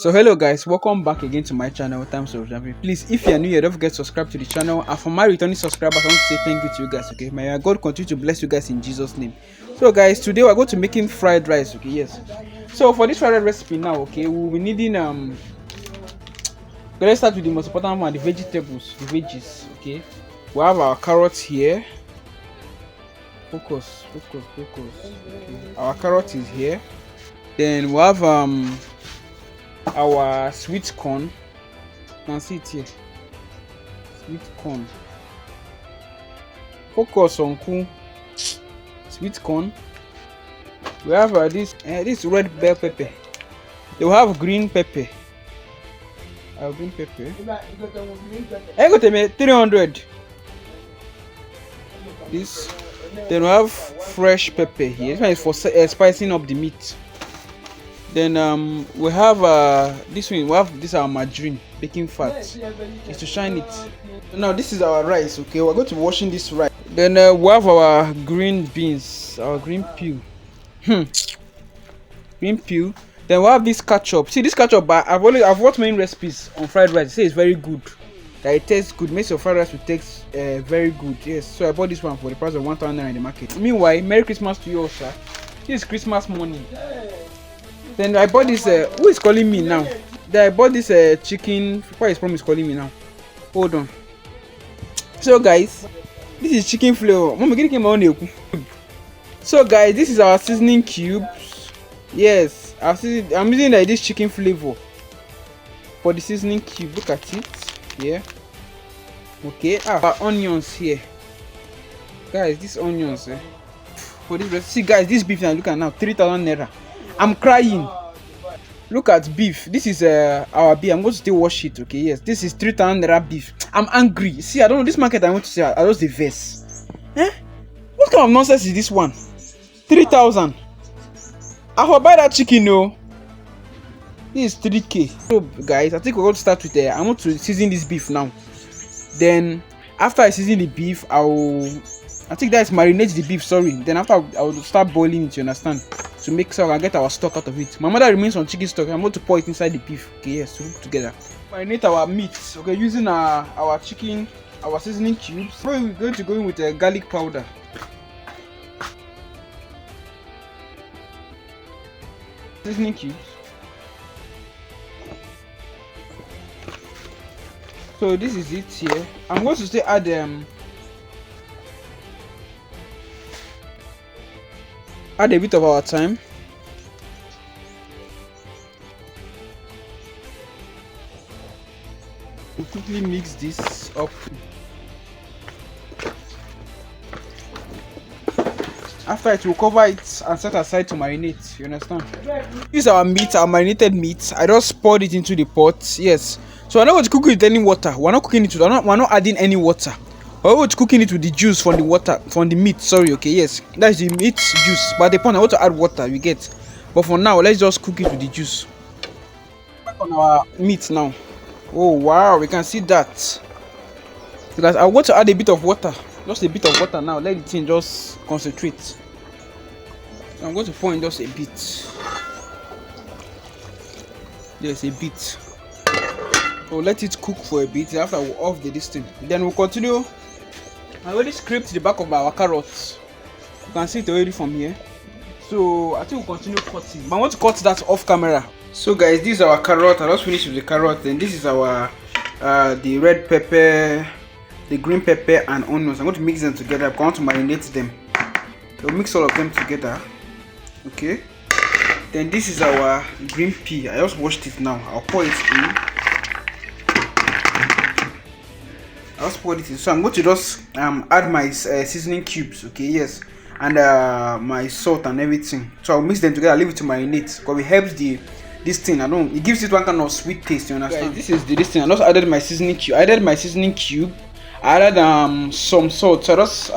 So hello guys, welcome back again to my channel, Times of Jumping. Please, if you are new here, don't forget to subscribe to the channel. And for my returning subscribers, I want to say thank you to you guys. Okay, may God continue to bless you guys in Jesus' name. So guys, today we're going to making fried rice. Okay, yes. So for this fried rice recipe now, okay, we'll be needing let's start with the most important one, the vegetables, the veggies. Okay, we have our carrots here. Focus. Okay. Our carrot is here. Then we have our sweet corn. You can see it here. Sweet corn. Focus on cool. Sweet corn. We have this red bell pepper. They will have green pepper. Green pepper. I got them 300. This. Then we have fresh pepper here. This one is for spicing up the meat. Then we have this one. We have this our margarine, baking fat. It's to shine it. Now this is our rice. Okay, we're going to be washing this rice. Then we have our green beans, our green peel. Green peel. Then we have this ketchup. See this ketchup, but I've watched many recipes on fried rice. They say it's very good. That it tastes good, makes your fried rice will taste very good. Yes, so I bought this one for the price of 1,000 naira in the market. Meanwhile, Merry Christmas to you all, sir. This is Christmas morning. Then I bought this. Who is calling me now? Then I bought this chicken. What is Prom is calling me now? Hold on. So guys, this is chicken flavor. Mama, get my own. So guys, this is our seasoning cubes. Yes, I'm using this chicken flavor for the seasoning cube. Look at it. Yeah. Okay. Our onions here, guys. These onions for this. See, guys, this beef now. Look at now, 3,000 naira. I'm crying. Look at beef. This is our beef. I'm going to still wash it. Okay. Yes. This is 3,000 naira beef. I'm angry. See, I don't know this market. I want to say I lost the verse. What kind of nonsense is this one? 3,000. I will buy that chicken. No. This is 3K. So guys, I think we're going to start with I want to season this beef now. Then after I season the beef, I think that is marinate the beef. Sorry. Then after I will start boiling it. You understand? To make sure I can get our stock out of it. My mother remains on chicken stock. I'm going to pour it inside the beef. Okay, yes, to put together. Marinate our meat. Okay, using our chicken, our seasoning cubes. We're going to go in with garlic powder. Seasoning cubes. So this is it here. I'm going to still add a bit of our thyme. We'll quickly mix this up. After it, we'll cover it and set aside to marinate. You understand? This is our meat, our marinated meat. I just poured it into the pot. Yes. So we're not going to cook it with any water. We're not cooking it with, we're not adding any water. We're going to cooking it with the juice from the water, from the meat. Sorry, okay, yes. That's the meat juice. But at the point I want to add water, you get. But for now, let's just cook it with the juice. Back on our meat now. Oh wow, we can see that. Because I want to add a bit of water. Just a bit of water now. Let the thing just concentrate. So I'm going to pour in just a bit. Yes, a bit. So let it cook for a bit. After we'll off this thing. Then we'll continue. I already scraped the back of our carrots. You can see it already from here. So I think we'll continue cutting. But I want to cut that off camera. So guys, this is our carrot. I just finished with the carrot. Then this is our the red pepper, the green pepper and onions. I'm going to mix them together. I'm going to marinate them. We'll mix all of them together. Okay. Then this is our green pea. I just washed it now. I'll pour it in. I'll just pour it in. So I'm going to just add my seasoning cubes. Okay, yes, and my salt and everything. So I'll mix them together. I'll leave it to marinate because it helps this thing. It gives it one kind of sweet taste. You understand? Guys, this is this thing. I just added my seasoning cube. I added some salt. So I just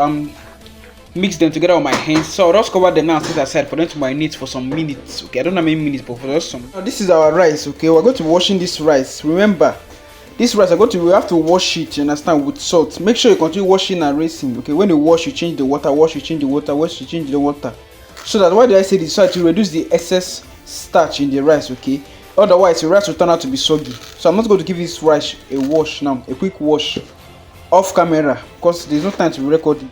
mix them together with my hands. So I'll just cover them now and set aside for them to marinate for some minutes. Okay, I don't know how many minutes, but for just some. Now this is our rice. Okay, we're going to be washing this rice. Remember, this rice we have to wash it. You understand? With salt. Make sure you continue washing and rinsing. Okay, when you wash, you change the water. Wash, you change the water. Wash, you change the water. So that, why did I say this? So to reduce the excess starch in the rice. Okay, Otherwise the rice will turn out to be soggy. So I'm not going to give this rice a wash now, a quick wash off camera, because there's no time to record it.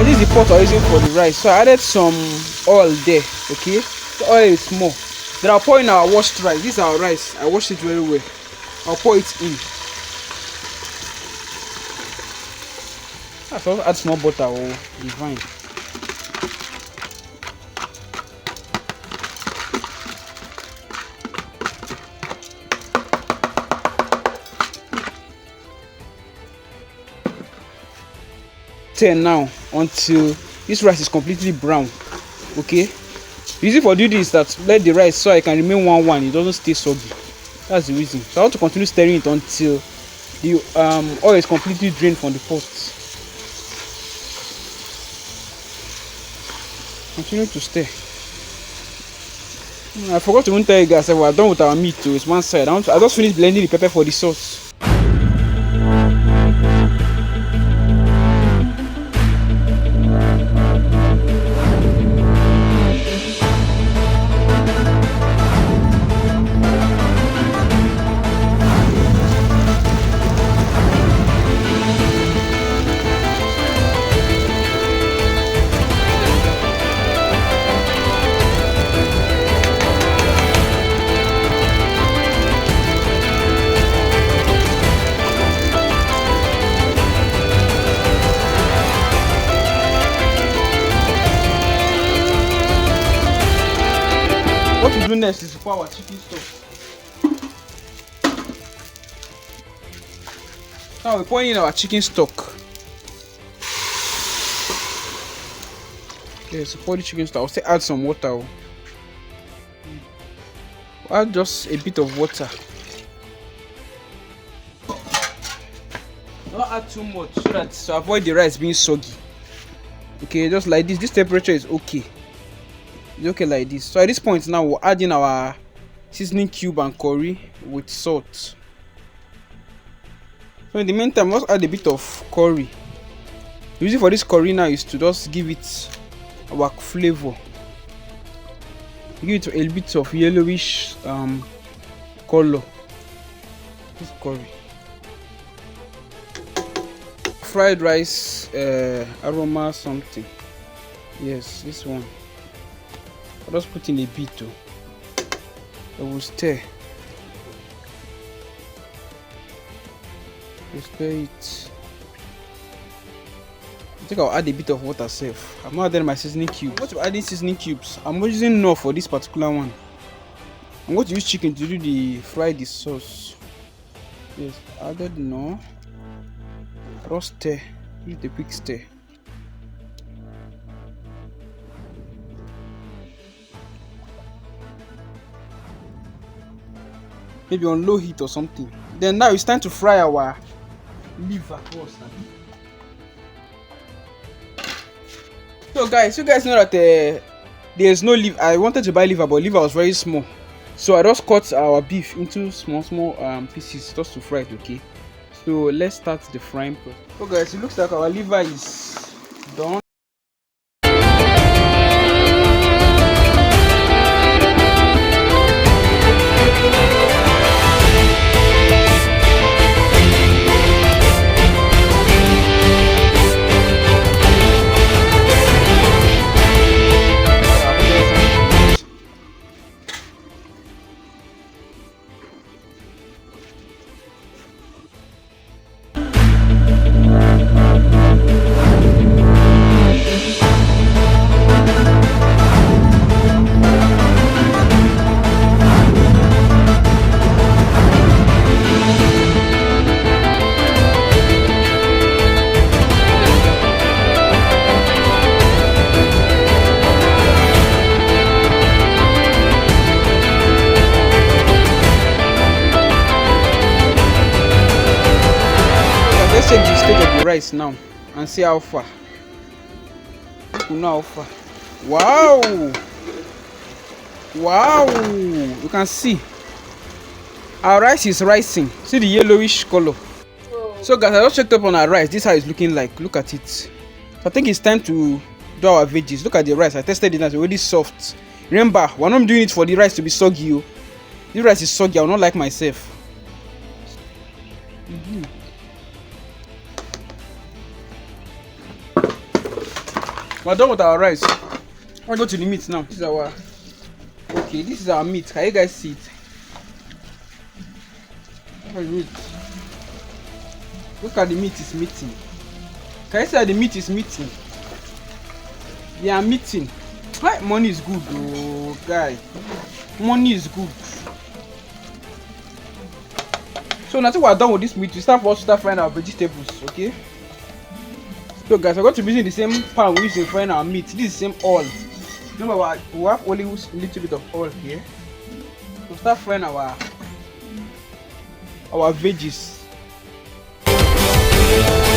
This is the pot I'm using for the rice, so I added some oil there. Okay, the oil is small. Then I'll pour in our washed rice. This is our rice. I washed it very well. I'll pour it in. I'll add small butter or divine. Turn now until this rice is completely brown. Okay, the reason for doing this is that let the rice so it can remain one, it doesn't stay soggy. That's the reason. So I want to continue stirring it until the oil is completely drained from the pot. Continue to stir. I forgot to even tell you guys that we're done with our meat too. It's one side. I just finished blending the pepper for the sauce. What we do next is to pour our chicken stock. Now we're pouring in our chicken stock. Okay, so pour the chicken stock. I'll still add some water. I'll add just a bit of water. Don't add too much so that to avoid the rice being soggy. Okay, just like this. This temperature is okay. It's okay like this. So at this point now we'll add in our seasoning cube and curry with salt. So in the meantime, let's add a bit of curry. The reason for this curry now is to just give it our flavor. Give it a bit of yellowish color. This curry. Fried rice aroma something. Yes, this one. I'll just put in a bit too. I will stir. Stir it. I think I'll add a bit of water safe. I'm not adding my seasoning cubes. I'm going to add in seasoning cubes. I'm using enough for this particular one. I'm going to use chicken to do the fry the sauce. Yes, added no. Just stir. Use the quick stir. Maybe on low heat or something. Then now it's time to fry our liver first. So guys, you guys know that there's no liver. I wanted to buy liver, but liver was very small. So I just cut our beef into small pieces just to fry it. Okay. So let's start the frying process. So guys, it looks like our liver is done. Let's check the state of the rice now and see how far. We know how far. Wow! Wow, you can see our rice is rising. See the yellowish color. So guys, I just checked up on our rice. This is how it's looking like. Look at it. So I think it's time to do our veggies. Look at the rice. I tested it and it's already soft. Remember, we're not doing it for the rice to be soggy. Oh. This rice is soggy. I will not like myself. We're done with our rice. Let's go to the meat now. This is our this is our meat. Can you guys see it? Look at the meat is meeting. Can you see how the meat is meeting? They are meeting. Money is good, oh guy. Money is good. So now that we're done with this meat, we start frying our vegetables, okay? So guys, we're going to be using the same pan we use to fry our meat. This is the same oil. Remember, we have only a little bit of oil here. We'll start frying our veggies. Yes, ma'am.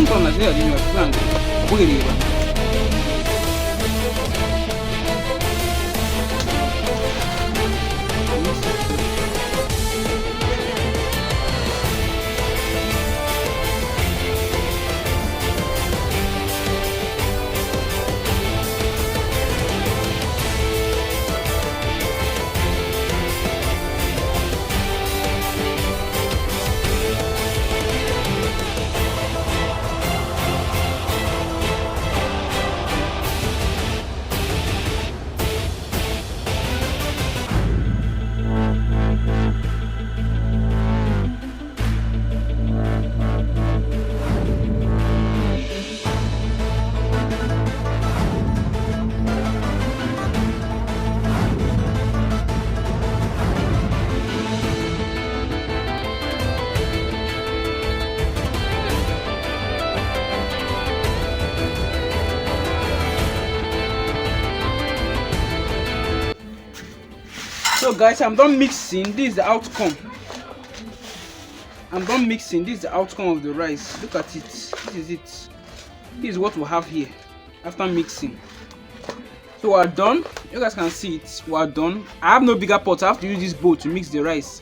Non la sera di mio plan, poi arriva. So guys, I'm done mixing. This is the outcome. I'm done mixing. This is the outcome of the rice. Look at it. This is it. This is what we have here after mixing. So we're done. You guys can see it. We're done. I have no bigger pot. I have to use this bowl to mix the rice.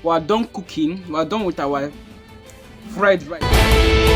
We're done cooking. We're done with our fried rice.